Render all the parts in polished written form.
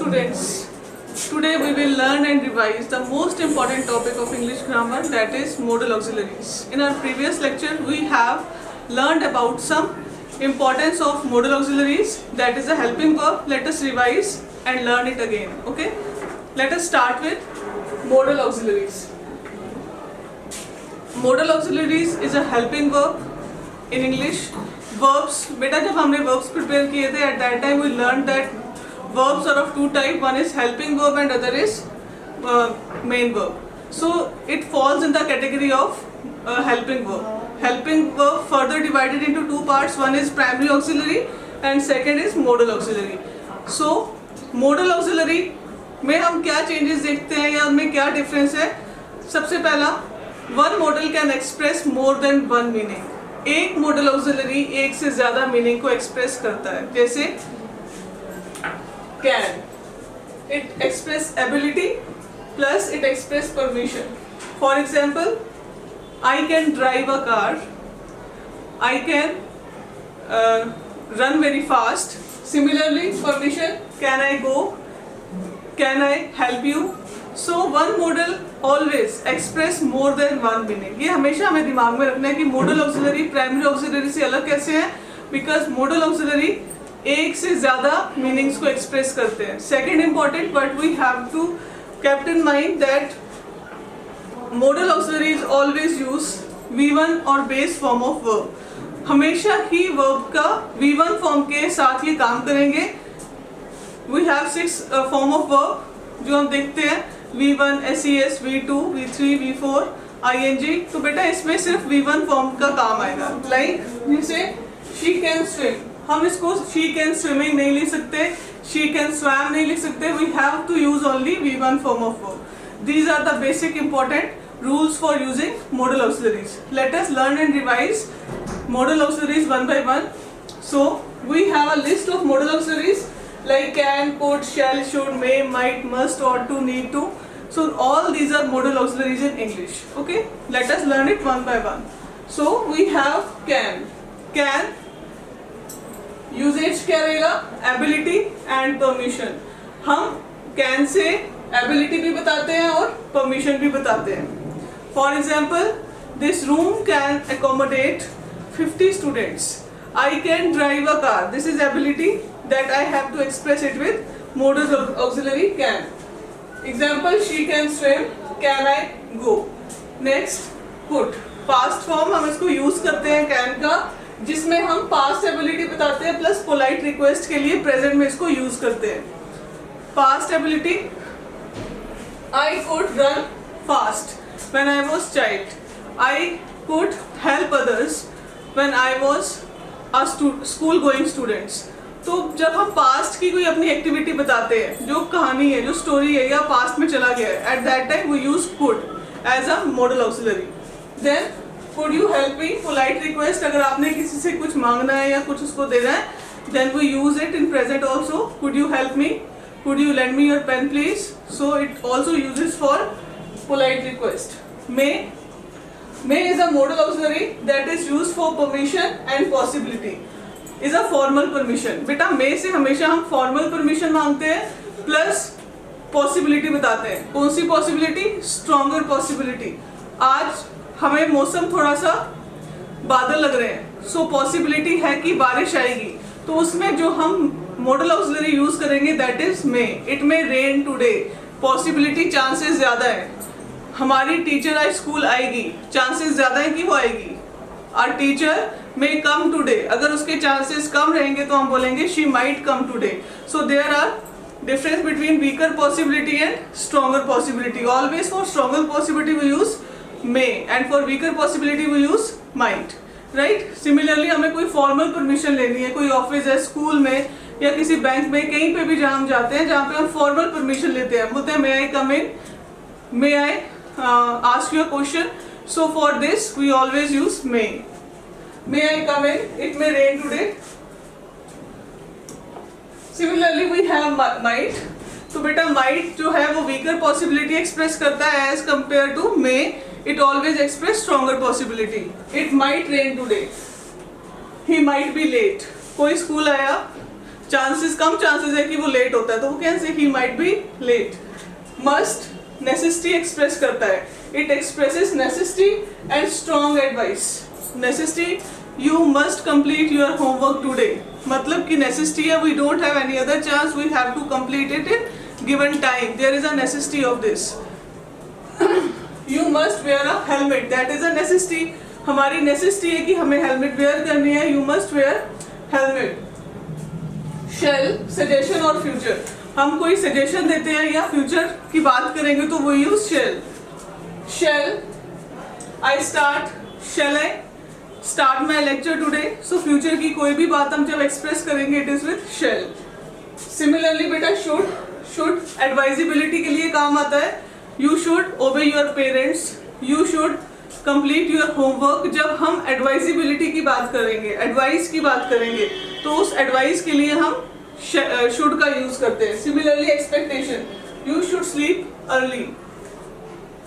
students, today we will learn and revise the most important topic of English grammar, that is modal auxiliaries. In our previous lecture we have learned about some importance of modal auxiliaries, that is a helping verb. Let us revise and learn it again. Okay, let us start with modal auxiliaries. Modal auxiliaries is a helping verb in English. Verbs, बेटा जब हमने verbs prepare किए थे, at that time we learned that verbs are of two type. One is helping verb and other is main verb. So it falls in the category of helping verb. Helping verb further divided into two parts. One is primary auxiliary and second is modal auxiliary. So modal auxiliary में हम क्या changes देखते हैं या उनमें क्या difference है? सबसे पहला, one modal can express more than one meaning. एक modal auxiliary एक से ज़्यादा meaning को express करता है. जैसे can, it express ability plus it express permission. For example, I can drive a car. I can run very fast. Similarly, permission, can I go? Can I help you? So one modal always express more than one meaning. ये हमेशा हमें दिमाग में रखना है कि modal auxiliary primary auxiliary से अलग कैसे है, because modal auxiliary एक से ज़्यादा meanings को express करते हैं. Second important, but we have to keep in mind that modal auxiliaries always use V1 or base form of verb. हमेशा ही verb का V1 form के साथ ये काम करेंगे. We have 6 form of verb जो हम देखते हैं, V1, SES, V2, V3, V4, ING. तो बेटा इसमें सिर्फ V1 फॉर्म का काम आएगा. लाइक जैसे she can swim, हम इसको she can swimming नहीं लिख सकते, she can swam नहीं लिख सकते. We have to use only V1 form of verb. These are the basic important rules for using modal auxiliaries. Let us learn and revise modal auxiliaries one by one. So we have a list of modal auxiliaries like can, could, shall, should, may, might, must, ought to, need to. So all these are modal auxiliaries in English. Okay, let us learn it one by one. So we have can. Can, usage क्या रहेगा? Ability and permission. हम can से ability भी बताते हैं और permission भी बताते हैं. For example, this room can accommodate 50 students. I can drive a car. This is ability that I have to express it with modal auxiliary can. Example, she can swim. Can I go? Next, could. Past form हम इसको use करते हैं can का, जिसमें हम past ability बताते हैं plus polite request के लिए present में इसको use करते हैं. Past ability, I could run fast when I was child. I could help others when I was a school going students. तो जब हम पास्ट की कोई अपनी एक्टिविटी बताते हैं, जो कहानी है, जो स्टोरी है या पास्ट में चला गया है, at that time we use could as a modal auxiliary. Then could you help me, polite request, अगर आपने किसी से कुछ मांगना है या कुछ उसको देना है, then we use it in present also. Could you help me, could you lend me your pen please. So it also uses for polite request. May is a modal auxiliary that is use for permission and possibility. Is a formal permission. बेटा may से हमेशा हम formal permission मांगते हैं plus possibility बताते हैं. कौन सी possibility? Stronger possibility. आज हमें मौसम थोड़ा सा बादल लग रहे हैं, सो पॉसिबिलिटी है कि बारिश आएगी, तो उसमें जो हम मॉडल ऑक्सिलरी यूज करेंगे that is may. It may rain today. Possibility, chances ज्यादा है. हमारी टीचर आज स्कूल आएगी, चांसेस ज्यादा है कि वो आएगी. Our teacher may come today. अगर उसके chances कम रहेंगे तो हम बोलेंगे she might come today. So there are difference between weaker possibility and stronger possibility. Always for stronger possibility we use may and for weaker possibility we use might. Right? Similarly हमें कोई formal permission लेनी है, कोई office है, school में या किसी bank में, कहीं पे भी जहाँ हम जाते हैं जहाँ पे हम formal permission लेते हैं, बोलते हैं may I come in, may I ask you a question. So for this we always use may. May I come in? It may rain today. Similarly, we have might. तो बेटा might जो है वो weaker possibility express करता है as compared to may. It always express stronger possibility. It might rain today. He might be late. कोई school आया, कम chances है कि वो लेट होता है, तो वो कैन से he might be late. Must necessity express करता है, it expresses necessity and strong advice. Necessity, you must complete your homework today, मतलब कि नेसेसिटी है, we don't have any other chance, we have to complete it in given time, there is a necessity of this. You must wear a helmet, that is a necessity, हमारी necessity है कि हमें helmet wear करनी है, you must where helmet. Shell, suggestion और future, हम कोई suggestion देते हैं या फ्यूचर की बात करेंगे तो वो use shall. Shall, I start, shall I start my lecture today, so future की कोई भी बात हम जब एक्सप्रेस करेंगे it is with shall. Similarly बेटा शुड एडवाइजिबिलिटी के लिए काम आता है, you should obey your parents, you should complete your homework. जब हम एडवाइजिबिलिटी की बात करेंगे, एडवाइस की बात करेंगे, तो उस एडवाइस के लिए हम शुड का यूज करते हैं। Similarly expectation, you should sleep early,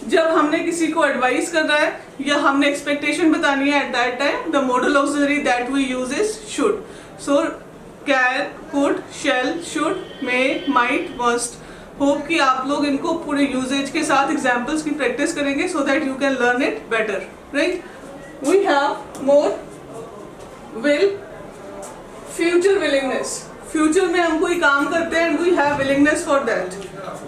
जब हमने किसी को एडवाइस करना है या हमने एक्सपेक्टेशन बतानी है, at that time the modal auxiliary that we use is should. So can, could, shall, should, may, might, must. Hope कि आप लोग इनको पूरे यूजेज के साथ एग्जाम्पल्स की प्रैक्टिस करेंगे so that you can learn it better, right. We have more will, future willingness, future में हम कोई काम करते हैं and we have willingness for that,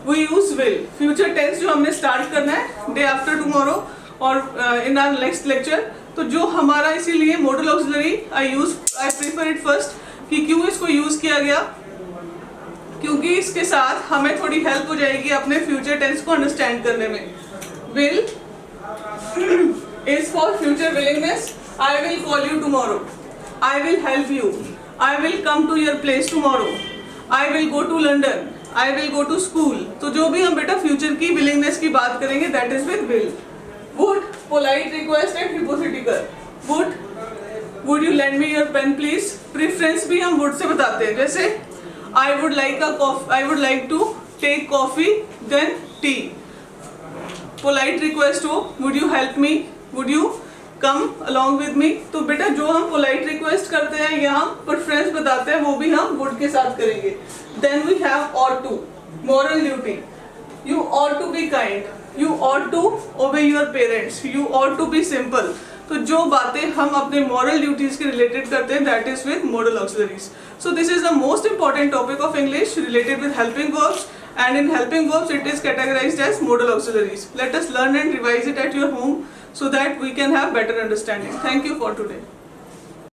we use will. Future tense जो हमने स्टार्ट करना है डे आफ्टर टुमारो और इन आवर नेक्स्ट लेक्चर, तो जो हमारा इसीलिए model auxiliary I prefer it first, कि क्यों इसको यूज किया गया, क्योंकि इसके साथ हमें थोड़ी हेल्प हो जाएगी अपने फ्यूचर टेंस को अंडरस्टैंड करने में। Will is for future willingness, I will call you tomorrow, I will help you, I will come to your place tomorrow, I will go to London, I will go to school. तो जो भी हम बेटा future की willingness की बात करेंगे that is with will. Would, polite request and hypothetical, would you lend me your pen please, preference भी हम वुड से बताते हैं, जैसे I would like to take coffee then tea। Polite request हो, would you help me, would you come along with me। तो बेटा जो हम पोलाइट रिक्वेस्ट करते हैं या हम प्रेफरेंस बताते हैं वो भी हम would के साथ करेंगे। Then we have ought to, moral duty, you ought to be kind, you ought to obey your parents, you ought to be simple। तो जो बातें हम अपने मॉरल ड्यूटीज के रिलेटेड करते हैं that is with model auxiliaries. So this is the most important topic of English related with helping verbs, and in helping verbs it is categorized as modal auxiliaries. Let us learn and revise it at your home so that we can have better understanding. Thank you for today.